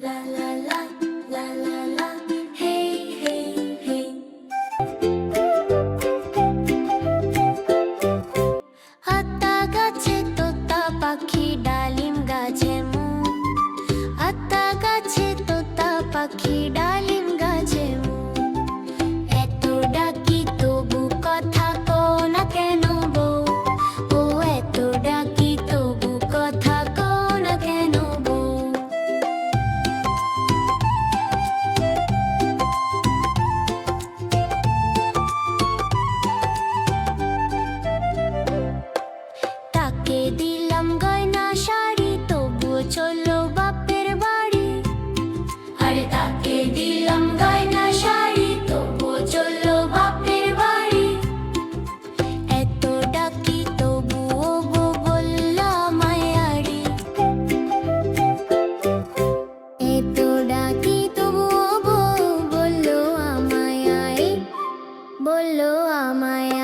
La la la, la la la, hey hey hey. আতা গাছে তোতা পাখি ডালিম গাছে মৌ, আতা গাছে তোতা পাখি ডালিম গাছে মৌ। এত ডাকি তবু কথা কও না কেন বউ, ও এত ডাকি তবু কথা কও না কেন বউ। তাকে দিলাম গয়না শাড়ি তবুও চললো বাপের বাড়ি। আরে তাকে দিলাম গয়না শাড়ি তবুও চললো বাপের বাড়ি। এত ডাকি তবুও বউ বলল মায়ারি, এত ডাকি তবুও বউ বলল আমায়, বলল আমায়।